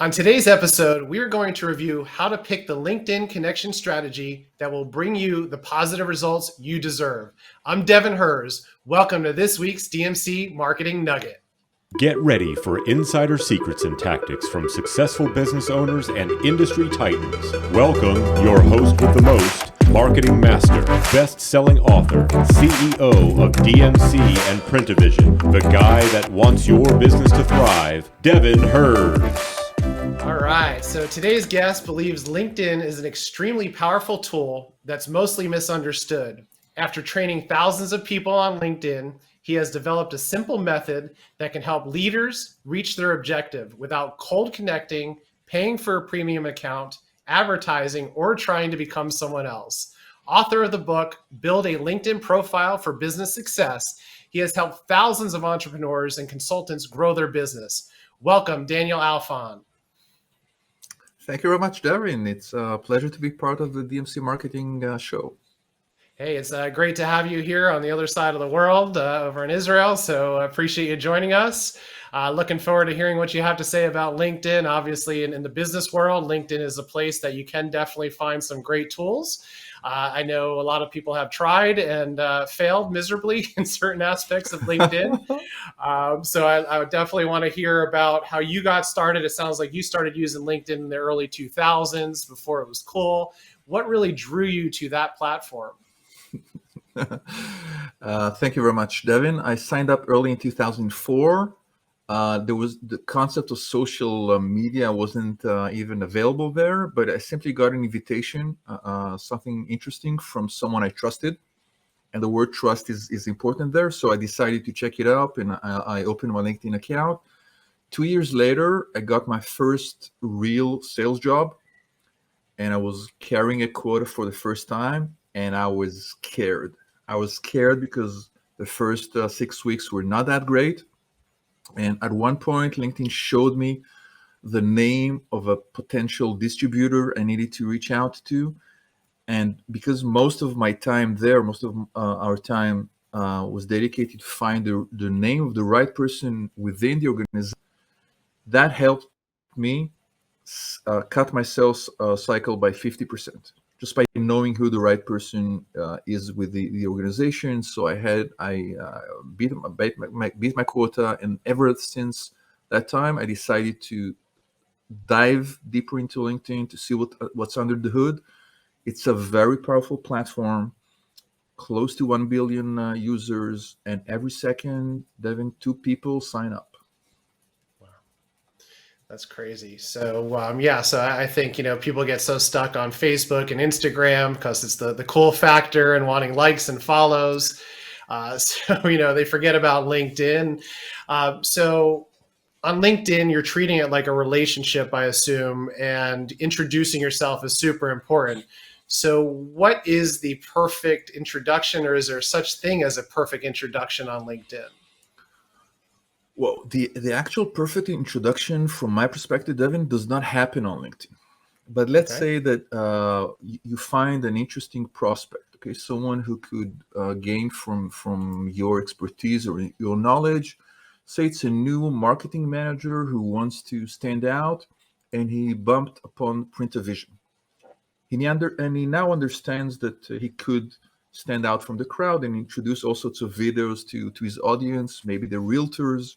On today's episode, we are going to review how to pick the LinkedIn connection strategy that will bring you the positive results you deserve. I'm Devin Herz. Welcome to this week's DMC Marketing Nugget. Get ready for insider secrets and tactics from successful business owners and industry titans. Welcome your host with the most, marketing master, best-selling author, CEO of DMC and Printavision, the guy that wants your business to thrive, Devin Herz. All right, so today's guest believes LinkedIn is an extremely powerful tool that's mostly misunderstood. After training thousands of people on LinkedIn, he has developed a simple method that can help leaders reach their objective without cold connecting, paying for a premium account, advertising, or trying to become someone else. Author of the book, Build a LinkedIn Profile for Business Success, he has helped thousands of entrepreneurs and consultants grow their business. Welcome, Daniel Alfon. Thank you very much, Devin. It's a pleasure to be part of the DMC Marketing Show. Hey, it's great to have you here on the other side of the world over in Israel. So I appreciate you joining us. Looking forward to hearing what you have to say about LinkedIn. Obviously, in the business world, LinkedIn is a place that you can definitely find some great tools. I know a lot of people have tried and failed miserably in certain aspects of LinkedIn. So I would definitely want to hear about how you got started. It sounds like you started using LinkedIn in the early 2000s before it was cool. What really drew you to that platform? Thank you very much, Devin. I signed up early in 2004. There was the concept of social media wasn't even available there, but I simply got an invitation, something interesting from someone I trusted. And the word trust is important there. So I decided to check it out and I opened my LinkedIn account. 2 years later, I got my first real sales job and I was carrying a quota for the first time and I was scared. I was scared because the first 6 weeks were not that great. And at one point, LinkedIn showed me the name of a potential distributor I needed to reach out to. And because most of my time there, most of our time was dedicated to find the name of the right person within the organization, that helped me cut my sales cycle by 50%, just by knowing who the right person is with the organization. So I beat my quota, and ever since that time, I decided to dive deeper into LinkedIn to see what's under the hood. It's a very powerful platform, close to 1 billion users, and every second, Devin, 2 people sign up. That's crazy. So so I think people get so stuck on Facebook and Instagram because it's the cool factor and wanting likes and follows. So they forget about LinkedIn. So on LinkedIn, you're treating it like a relationship, I assume, and introducing yourself is super important. So what is the perfect introduction, or is there such thing as a perfect introduction on LinkedIn? Well, the actual perfect introduction, from my perspective, Devin, does not happen on LinkedIn. But let's say that you find an interesting prospect, okay, someone who could gain from your expertise or your knowledge. Say it's a new marketing manager who wants to stand out, and he bumped upon Printavision. He now understands that he could stand out from the crowd and introduce all sorts of videos to his audience, maybe the realtors.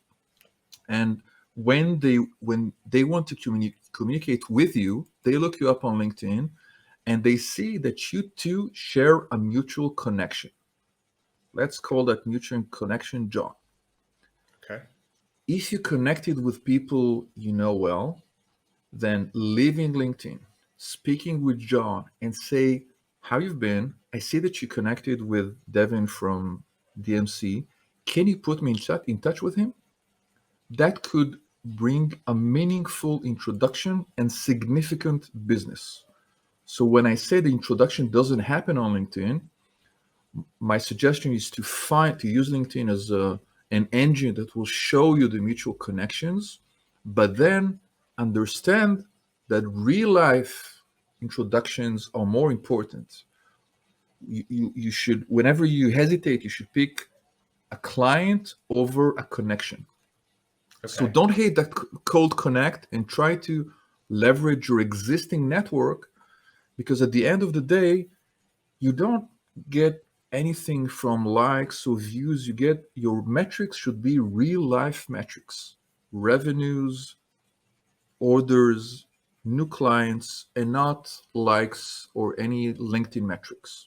And when they want to communicate with you, they look you up on LinkedIn and they see that you two share a mutual connection. Let's call that mutual connection John. Okay. If you connected with people you know well, then leaving LinkedIn, speaking with John and say, how you've been. I see that you connected with Devin from DMC. Can you put me in touch with him? That could bring a meaningful introduction and significant business. So when I say the introduction doesn't happen on LinkedIn, my suggestion is to use LinkedIn as an engine that will show you the mutual connections, but then understand that real life introductions are more important. You should, whenever you hesitate, you should pick a client over a connection. So Okay. don't hate that cold connect and try to leverage your existing network, because at the end of the day, you don't get anything from likes or views. You get your metrics should be real life metrics, revenues, orders, new clients, and not likes or any LinkedIn metrics.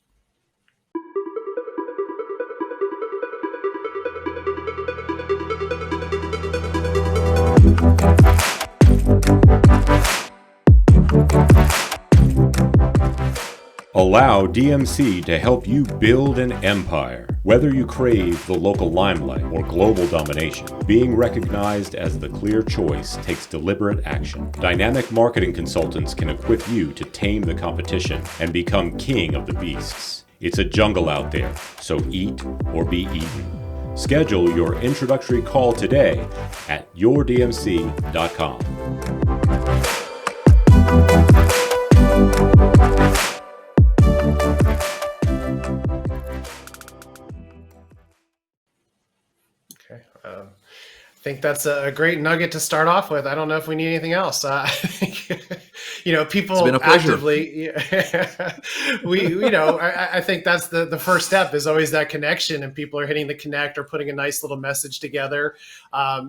Allow DMC to help you build an empire. Whether you crave the local limelight or global domination, being recognized as the clear choice takes deliberate action. Dynamic marketing consultants can equip you to tame the competition and become king of the beasts. It's a jungle out there, so eat or be eaten. Schedule your introductory call today at yourdmc.com. Okay. I think that's a great nugget to start off with. I don't know if we need anything else. I think, people It's been a pleasure. actively, I think that's the first step is always that connection, and people are hitting the connect or putting a nice little message together.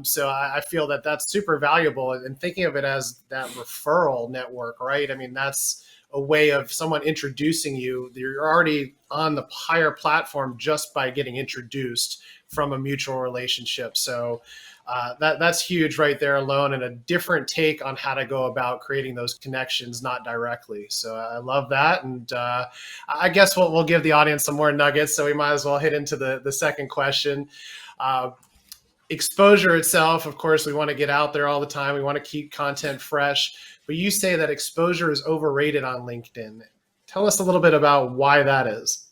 So I feel that that's super valuable, and thinking of it as that referral network, right? I mean, that's a way of someone introducing you. You're already on the higher platform just by getting introduced from a mutual relationship. So that's huge right there alone, and a different take on how to go about creating those connections, not directly. So I love that. And I guess we'll give the audience some more nuggets. So we might as well hit into the second question. Exposure itself, of course, we want to get out there all the time. We want to keep content fresh. But you say that exposure is overrated on LinkedIn. Tell us a little bit about why that is.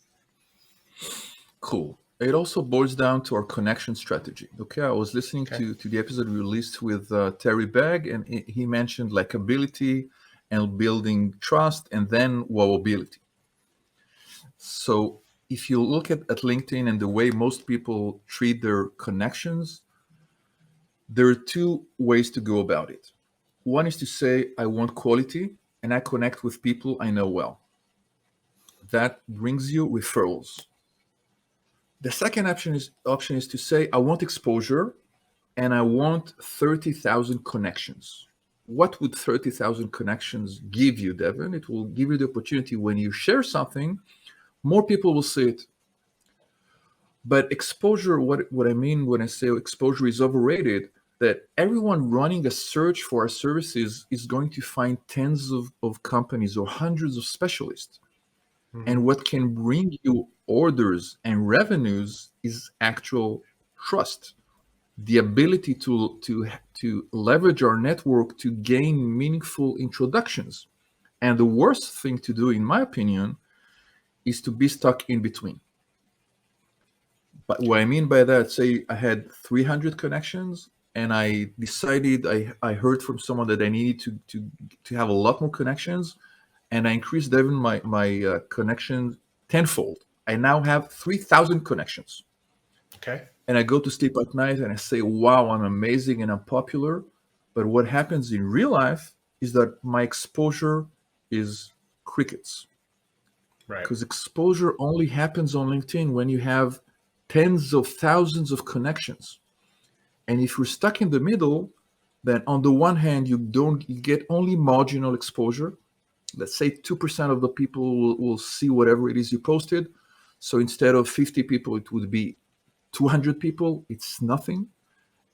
Cool. It also boils down to our connection strategy. Okay, I was listening to the episode we released with Terry Begg, and he mentioned likability and building trust, and then wowability. So if you look at LinkedIn and the way most people treat their connections, there are two ways to go about it. One is to say, I want quality, and I connect with people I know well. That brings you referrals. The second option is to say, I want exposure and I want 30,000 connections. What would 30,000 connections give you, Devin? It will give you the opportunity when you share something, more people will see it. But exposure, what I mean when I say exposure is overrated, that everyone running a search for our services is going to find tens of companies or hundreds of specialists. And what can bring you orders and revenues is actual trust, the ability to leverage our network to gain meaningful introductions. And the worst thing to do, in my opinion, is to be stuck in between. But what I mean by that, say I had 300 connections and I decided I heard from someone that I needed to have a lot more connections, and I increased Devin my connection tenfold. I now have 3,000 connections. Okay. And I go to sleep at night and I say, wow, I'm amazing and I'm popular. But what happens in real life is that my exposure is crickets. Right. Because exposure only happens on LinkedIn when you have tens of thousands of connections. And if you're stuck in the middle, then on the one hand, you get only marginal exposure. Let's say 2% of the people will see whatever it is you posted. So instead of 50 people, it would be 200 people. It's nothing.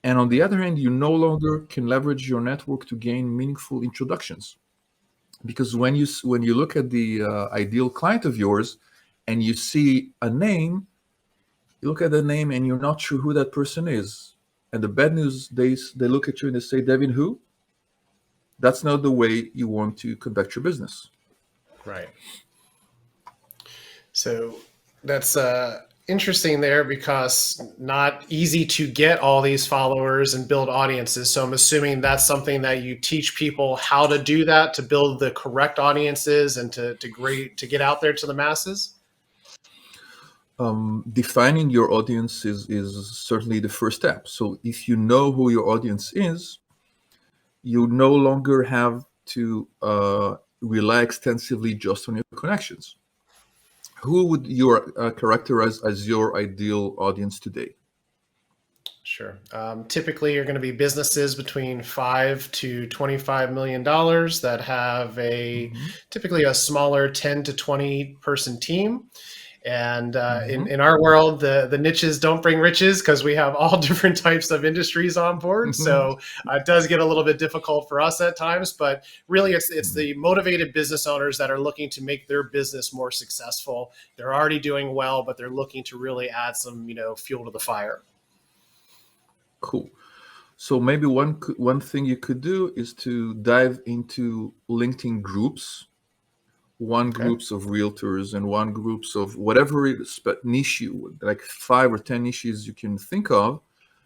And on the other hand, you no longer can leverage your network to gain meaningful introductions. Because when you look at the ideal client of yours and you see a name, you look at the name and you're not sure who that person is. And the bad news, they look at you and they say, Devin, who? That's not the way you want to conduct your business. Right. So that's interesting there, because not easy to get all these followers and build audiences. So I'm assuming that's something that you teach people how to do that, to build the correct audiences and to get out there to the masses. Defining your audience is certainly the first step. So if you know who your audience is, you no longer have to rely extensively just on your connections. Who would you characterize as your ideal audience today? Sure. Typically, you're going to be businesses between $5 to $25 million that have typically a smaller 10 to 20 person team. And in our world, the niches don't bring riches because we have all different types of industries on board. So it does get a little bit difficult for us at times. But really, it's the motivated business owners that are looking to make their business more successful. They're already doing well, but they're looking to really add some fuel to the fire. Cool. So maybe one thing you could do is to dive into LinkedIn groups, groups of realtors and one groups of whatever it is, but niche you, like 5 or 10 niches you can think of.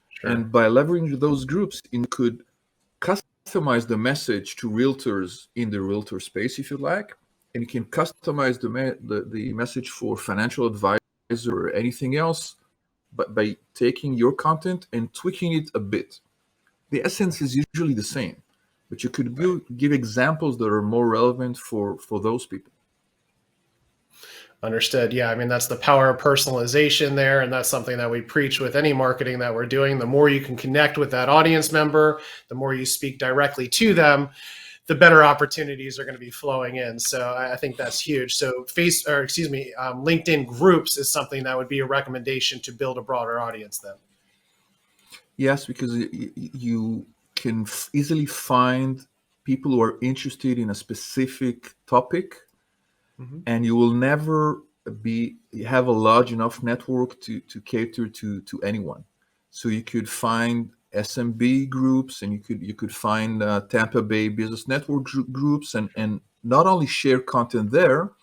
Sure. And by leveraging those groups, you could customize the message to realtors in the realtor space if you like, and you can customize the message for financial advisor or anything else, but by taking your content and tweaking it a bit. The essence is usually the same, but you could give examples that are more relevant for those people. Understood. Yeah, I mean, that's the power of personalization there. And that's something that we preach with any marketing that we're doing. The more you can connect with that audience member, the more you speak directly to them, the better opportunities are going to be flowing in. So I think that's huge. So LinkedIn groups is something that would be a recommendation to build a broader audience then. Yes, because you can easily find people who are interested in a specific topic, and you will never have a large enough network to cater to anyone. So you could find SMB groups, and you could find Tampa Bay Business Network groups, and not only share content there,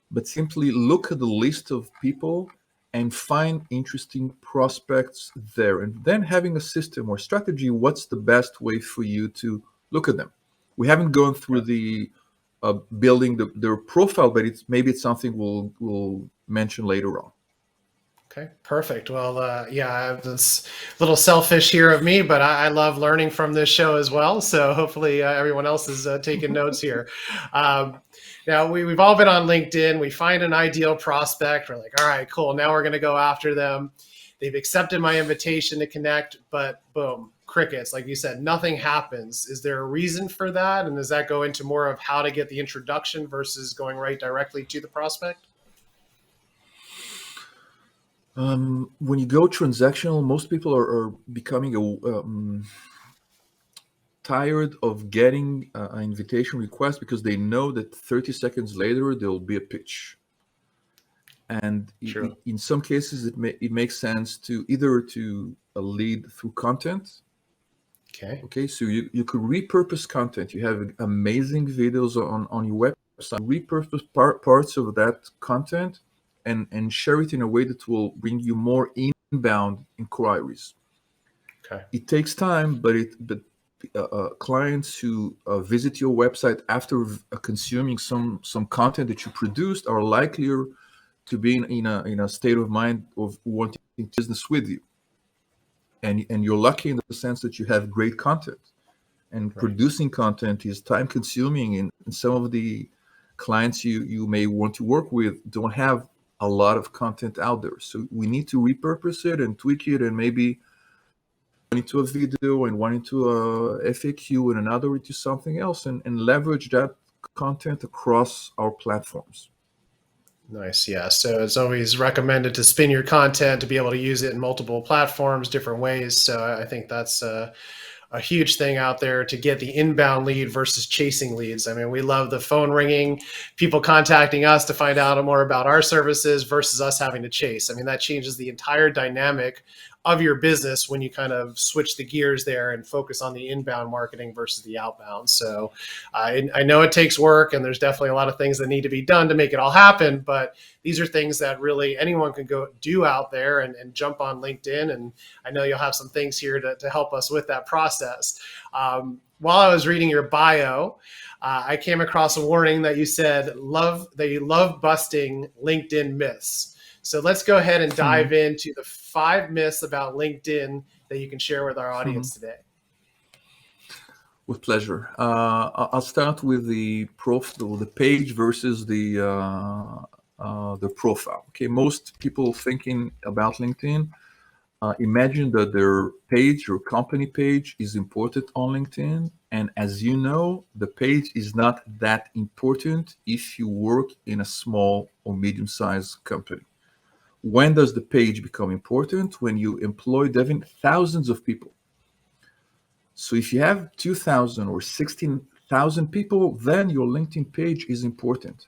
but simply look at the list of people and find interesting prospects there, and then having a system or strategy. What's the best way for you to look at them? We haven't gone through the building their profile, but maybe it's something we'll mention later on. Okay, perfect. Well, yeah, it's a little selfish here of me, but I love learning from this show as well. So hopefully everyone else is taking notes here. Now, we've all been on LinkedIn. We find an ideal prospect. We're like, all right, cool. Now we're going to go after them. They've accepted my invitation to connect, but boom, crickets. Like you said, nothing happens. Is there a reason for that? And does that go into more of how to get the introduction versus going right directly to the prospect? When you go transactional, most people are becoming tired of getting an invitation request because they know that 30 seconds later there will be a pitch. And in some cases, it makes sense to either to lead through content. Okay. So you could repurpose content. You have amazing videos on your website. Repurpose parts of that content and share it in a way that will bring you more inbound inquiries. Okay. It takes time, but clients who visit your website after consuming some content that you produced are likelier to be in a state of mind of wanting business with you. And you're lucky in the sense that you have great content. And producing content is time consuming, and some of the clients you may want to work with don't have a lot of content out there. So we need to repurpose it and tweak it, and maybe one into a video and one into a FAQ and another into something else, and leverage that content across our platforms. Nice. Yeah. So it's always recommended to spin your content to be able to use it in multiple platforms, different ways. So I think that's a huge thing out there to get the inbound lead versus chasing leads. I mean, we love the phone ringing, people contacting us to find out more about our services versus us having to chase. I mean, that changes the entire dynamic of your business when you kind of switch the gears there and focus on the inbound marketing versus the outbound. So I know it takes work, and there's definitely a lot of things that need to be done to make it all happen, but these are things that really anyone can go do out there and jump on LinkedIn. And I know you'll have some things here to help us with that process. While I was reading your bio, I came across a warning that you said you love busting LinkedIn myths. So let's go ahead and dive into the 5 myths about LinkedIn that you can share with our audience today. With pleasure. I'll start with the page versus the profile. Okay, most people thinking about LinkedIn imagine that their page or company page is important on LinkedIn, and as you know, the page is not that important if you work in a small or medium-sized company. When does the page become important? When you employ, Devin, thousands of people. So if you have 2,000 or 16,000 people, then your LinkedIn page is important.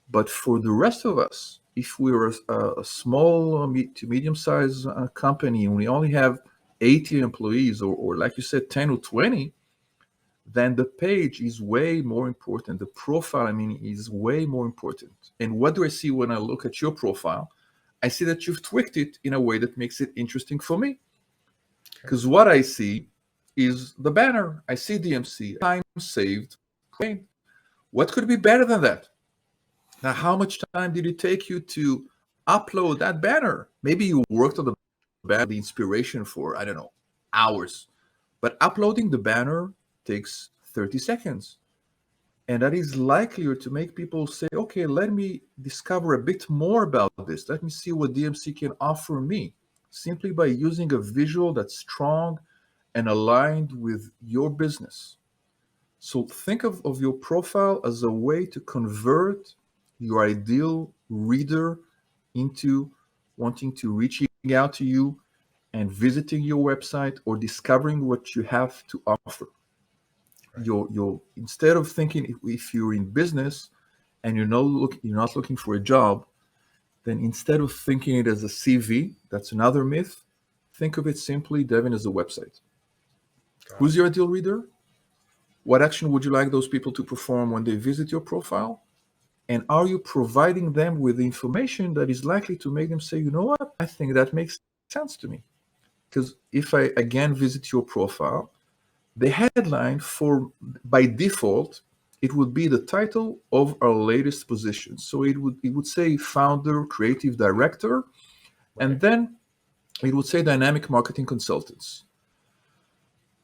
But for the rest of us, if we're a small to medium-sized company and we only have 80 employees or like you said, 10 or 20, then the page is way more important. The profile, is way more important. And what do I see when I look at your profile? I see that you've tweaked it in a way that makes it interesting for me. Because what I see is the banner. I see DMC, time saved. What could be better than that? Now, how much time did it take you to upload that banner? Maybe you worked on the banner, the inspiration for, I don't know, hours. But uploading the banner takes 30 seconds. And that is likelier to make people say, okay, let me discover a bit more about this. Let me see what DMC can offer me, simply by using a visual that's strong and aligned with your business. So think of your profile as a way to convert your ideal reader into wanting to reach out to you and visiting your website or discovering what you have to offer. Right. Your instead of thinking if you're in business and you're not looking for a job, then instead of thinking it as a CV, that's another myth. Think of it simply, Devin, as a website. Who's your ideal reader? What action would you like those people to perform when they visit your profile? And are you providing them with information that is likely to make them say, you know what, I think that makes sense to me? Because if I again visit your profile, the headline by default, it would be the title of our latest position. So it would say founder, creative director, right. And then it would say dynamic marketing consultants.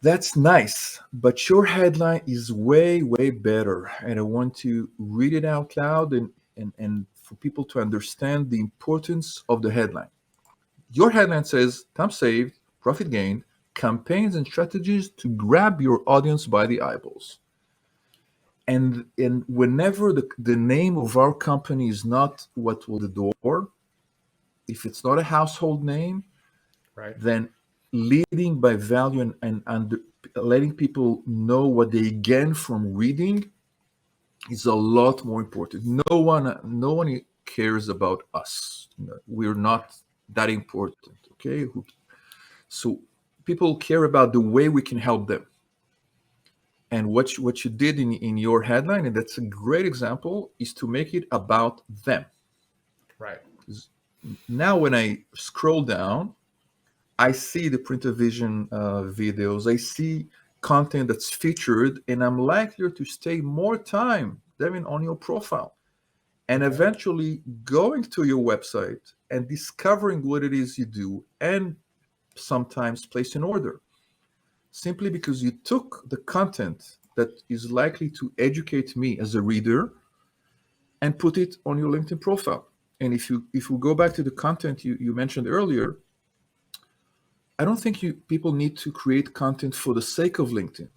That's nice, but your headline is way, way better. And I want to read it out loud and for people to understand the importance of the headline. Your headline says, time saved, profit gained, campaigns and strategies to grab your audience by the eyeballs. And whenever the name of our company is not what will the door, if it's not a household name, right, then leading by value and letting people know what they gain from reading is a lot more important. No one cares about us. We're not that important, okay? So people care about the way we can help them. And what you did in your headline, and that's a great example, is to make it about them. Right. Now when I scroll down, I see the printer vision videos. I see content that's featured, and I'm likelier to stay more time, Devin, on your profile, and eventually going to your website and discovering what it is you do, and sometimes place an order, simply because you took the content that is likely to educate me as a reader and put it on your LinkedIn profile. And if we go back to the content you mentioned earlier, I don't think people need to create content for the sake of LinkedIn.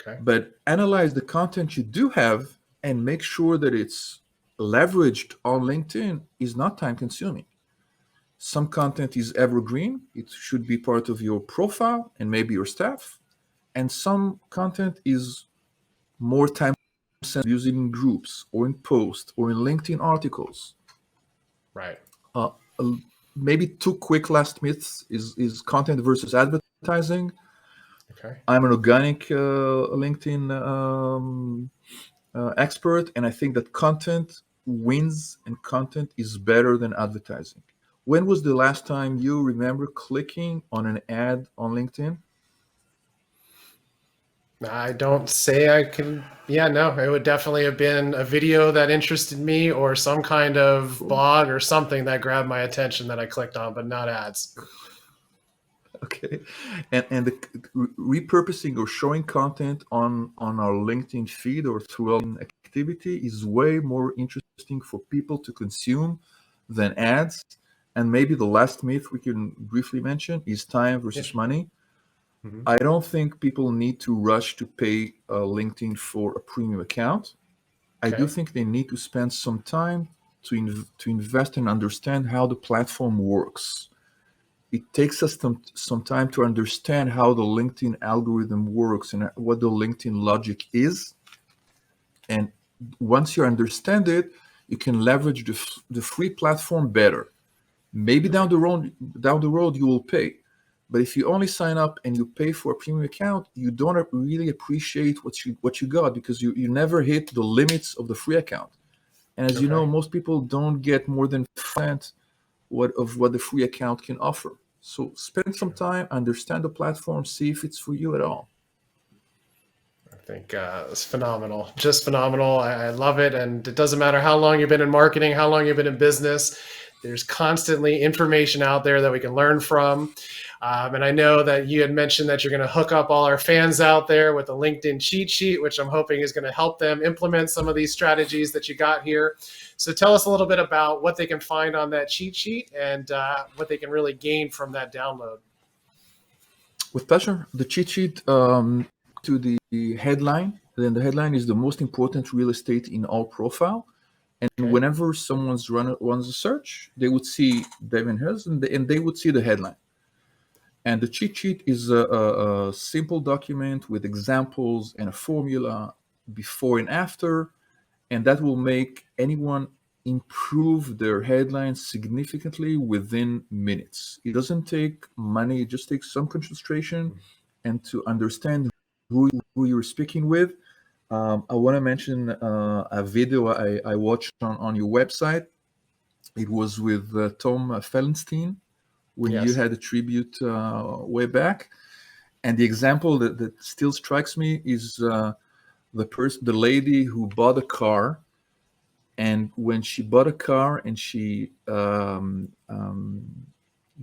Okay. But analyze the content you do have and make sure that it's leveraged on LinkedIn is not time consuming. Some content is evergreen. It should be part of your profile and maybe your staff. And some content is more time sensitive, using in groups or in posts or in LinkedIn articles. Right. Maybe 2 quick last myths is content versus advertising. Okay. I'm an organic LinkedIn expert, and I think that content wins and content is better than advertising. When was the last time you remember clicking on an ad on LinkedIn? I don't say I can. Yeah, no, it would definitely have been a video that interested me or some kind of Cool. blog or something that grabbed my attention that I clicked on, but not ads. Okay, and the repurposing or showing content on our LinkedIn feed or through our activity is way more interesting for people to consume than ads. And maybe the last myth we can briefly mention is time Yeah. versus money. Mhm. I don't think people need to rush to pay LinkedIn for a premium account. I do Okay. think they need to spend some time to invest and understand how the platform works. It takes us some time to understand how the LinkedIn algorithm works and what the LinkedIn logic is. And once you understand it, you can leverage the free platform better. Maybe Okay. down the road you will pay. But if you only sign up and you pay for a premium account, you don't really appreciate what you got because you never hit the limits of the free account. And as you know, Okay. most people don't get more than 5% what the free account can offer. So spend some Sure. time, understand the platform, see if it's for you at all. I think it's phenomenal, just phenomenal. I love it. And it doesn't matter how long you've been in marketing, how long you've been in business, there's constantly information out there that we can learn from. And I know that you had mentioned that you're going to hook up all our fans out there with a LinkedIn cheat sheet, which I'm hoping is going to help them implement some of these strategies that you got here. So tell us a little bit about what they can find on that cheat sheet and what they can really gain from that download. With pleasure. The cheat sheet to the headline. Then the headline is the most important real estate in all profile. And Okay. whenever someone's runs a search, they would see Devin Herz and they would see the headline. And the cheat sheet is a simple document with examples and a formula before and after, and that will make anyone improve their headlines significantly within minutes. It doesn't take money, it just takes some concentration and to understand who you're speaking with. I want to mention a video I watched on your website. It was with Tom Fellenstein when you Yes. had a tribute way back. And the example that still strikes me is the lady who bought a car, and when she bought a car and she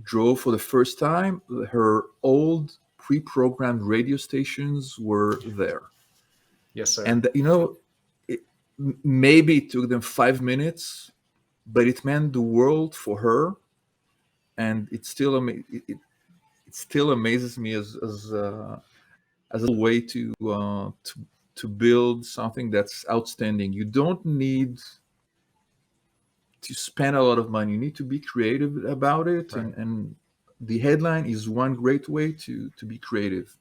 drove for the first time, her old pre-programmed radio stations were there. Yes, sir. And it, maybe it took them 5 minutes, but it meant the world for her. And it still amazes me as a way to build something that's outstanding. You don't need to spend a lot of money. You need to be creative about it, Right. and the headline is one great way to be creative.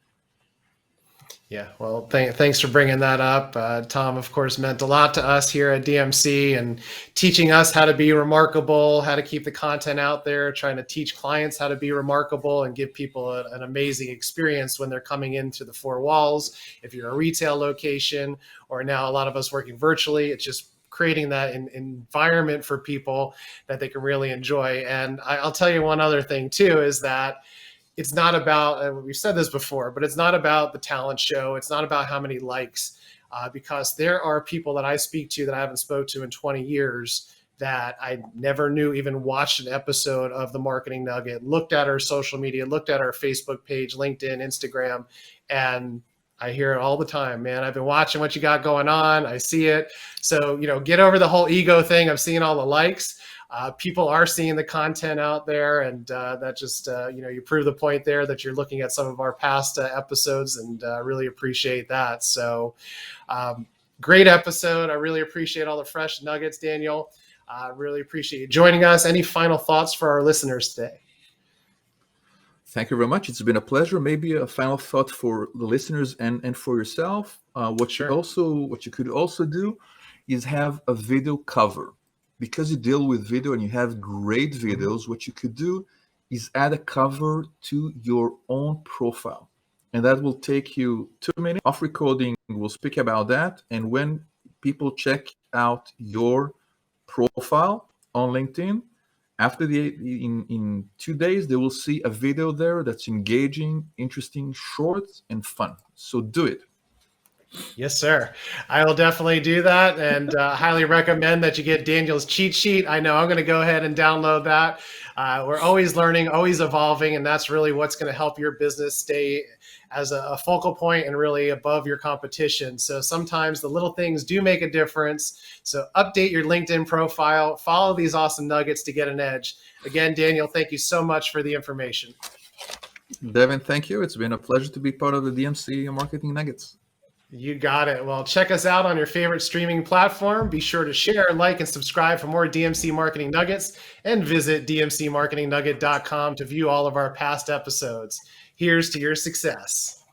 Yeah, well, thanks for bringing that up. Tom, of course, meant a lot to us here at DMC and teaching us how to be remarkable, how to keep the content out there, trying to teach clients how to be remarkable and give people an amazing experience when they're coming into the four walls. If you're a retail location, or now a lot of us working virtually, it's just creating that environment for people that they can really enjoy. And I'll tell you one other thing too, is that it's not about, we've said this before, but it's not about the talent show. It's not about how many likes, because there are people that I speak to that I haven't spoke to in 20 years that I never knew even watched an episode of the Marketing Nugget, looked at our social media, looked at our Facebook page, LinkedIn, Instagram, and I hear it all the time, man. I've been watching what you got going on. I see it. So, get over the whole ego thing of seeing all the likes. People are seeing the content out there, and that just you prove the point there that you're looking at some of our past episodes, and really appreciate that. So great episode. I really appreciate all the fresh nuggets, Daniel. Really appreciate you joining us. Any final thoughts for our listeners today? Thank you very much. It's been a pleasure. Maybe a final thought for the listeners and for yourself. Sure. What you could also do is have a video cover. Because you deal with video and you have great videos, what you could do is add a cover to your own profile. And that will take you 2 minutes. Off recording, we'll speak about that. And when people check out your profile on LinkedIn, after in 2 days, they will see a video there that's engaging, interesting, short, and fun. So do it. Yes, sir. I will definitely do that, and highly recommend that you get Daniel's cheat sheet. I know I'm going to go ahead and download that. We're always learning, always evolving, and that's really what's going to help your business stay as a focal point and really above your competition. So sometimes the little things do make a difference. So update your LinkedIn profile, follow these awesome nuggets to get an edge. Again, Daniel, thank you so much for the information. Devin, thank you. It's been a pleasure to be part of the DMC Marketing Nuggets. You got it. Well, check us out on your favorite streaming platform. Be sure to share, like, and subscribe for more DMC Marketing Nuggets, and visit dmcmarketingnugget.com to view all of our past episodes. Here's to your success.